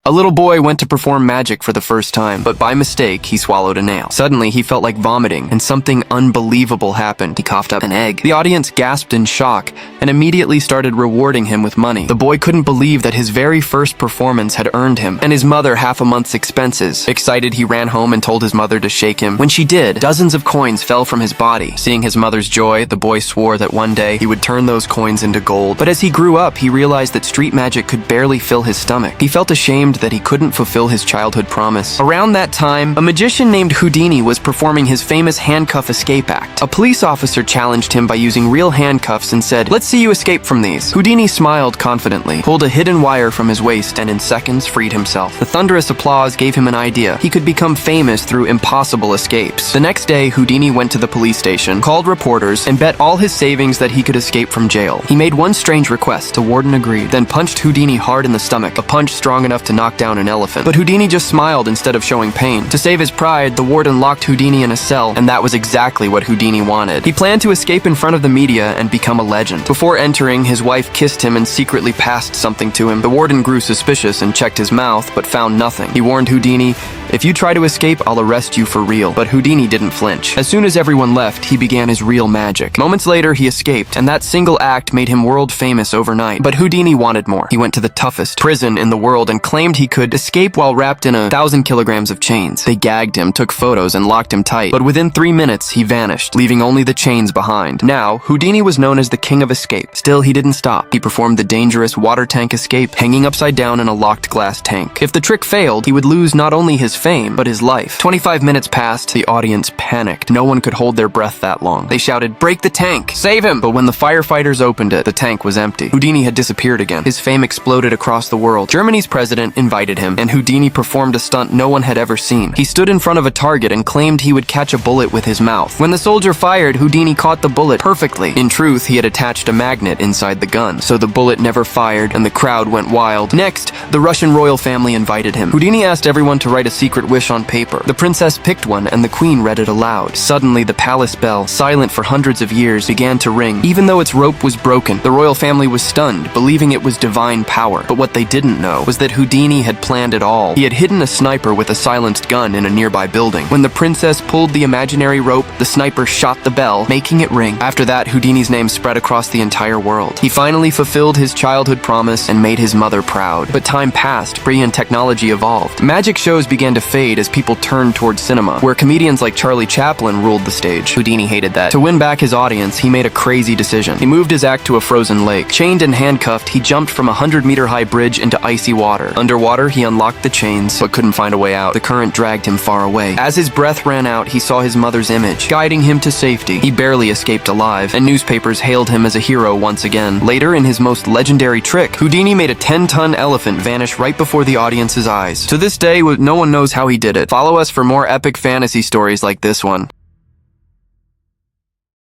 A little boy went to perform magic for the first time, but by mistake, he swallowed a nail. Suddenly, he felt like vomiting, and something unbelievable happened. He coughed up an egg. The audience gasped in shock and immediately started rewarding him with money. The boy couldn't believe that his very first performance had earned him and his mother half a month's expenses. Excited, he ran home and told his mother to shake him. When she did, dozens of coins fell from his body. Seeing his mother's joy, the boy swore that one day he would turn those coins into gold. But as he grew up, he realized that street magic could barely fill his stomach. He felt ashamed that he couldn't fulfill his childhood promise. Around that time, a magician named Houdini was performing his famous handcuff escape act. A police officer challenged him by using real handcuffs and said, "Let's see you escape from these." Houdini smiled confidently, pulled a hidden wire from his waist, and in seconds freed himself. The thunderous applause gave him an idea. He could become famous through impossible escapes. The next day, Houdini went to the police station, called reporters, and bet all his savings that he could escape from jail. He made one strange request. The warden agreed, then punched Houdini hard in the stomach, a punch strong enough to knock down an elephant. But Houdini just smiled instead of showing pain. To save his pride, the warden locked Houdini in a cell, and that was exactly what Houdini wanted. He planned to escape in front of the media and become a legend. Before entering, his wife kissed him and secretly passed something to him. The warden grew suspicious and checked his mouth, but found nothing. He warned Houdini, "If you try to escape, I'll arrest you for real." But Houdini didn't flinch. As soon as everyone left, he began his real magic. Moments later, he escaped, and that single act made him world famous overnight. But Houdini wanted more. He went to the toughest prison in the world and claimed he could escape while wrapped in 1,000 kilograms of chains. They gagged him, took photos, and locked him tight. But within 3 minutes, he vanished, leaving only the chains behind. Now, Houdini was known as the king of escape. Still, he didn't stop. He performed the dangerous water tank escape, hanging upside down in a locked glass tank. If the trick failed, he would lose not only his fame, but his life. 25 minutes passed. The audience panicked. No one could hold their breath that long. They shouted, "Break the tank! Save him!" But when the firefighters opened it, the tank was empty. Houdini had disappeared again. His fame exploded across the world. Germany's president invited him, and Houdini performed a stunt no one had ever seen. He stood in front of a target and claimed he would catch a bullet with his mouth. When the soldier fired, Houdini caught the bullet perfectly. In truth, he had attached a magnet inside the gun, so the bullet never fired, and the crowd went wild. Next, the Russian royal family invited him. Houdini asked everyone to write a secret wish on paper. The princess picked one, and the queen read it aloud. Suddenly, the palace bell, silent for hundreds of years, began to ring. Even though its rope was broken, the royal family was stunned, believing it was divine power. But what they didn't know was that Houdini had planned it all. He had hidden a sniper with a silenced gun in a nearby building. When the princess pulled the imaginary rope, the sniper shot the bell, making it ring. After that, Houdini's name spread across the entire world. He finally fulfilled his childhood promise and made his mother proud. But time passed, and technology evolved. Magic shows began to fade as people turned towards cinema, where comedians like Charlie Chaplin ruled the stage. Houdini hated that. To win back his audience, he made a crazy decision. He moved his act to a frozen lake. Chained and handcuffed, he jumped from a 100-meter-high bridge into icy water. Underwater, he unlocked the chains, but couldn't find a way out. The current dragged him far away. As his breath ran out, he saw his mother's image, guiding him to safety. He barely escaped alive, and newspapers hailed him as a hero once again. Later, in his most legendary trick, Houdini made a 10-ton elephant vanish right before the audience's eyes. To this day, no one knows how he did it. Follow us for more epic fantasy stories like this one.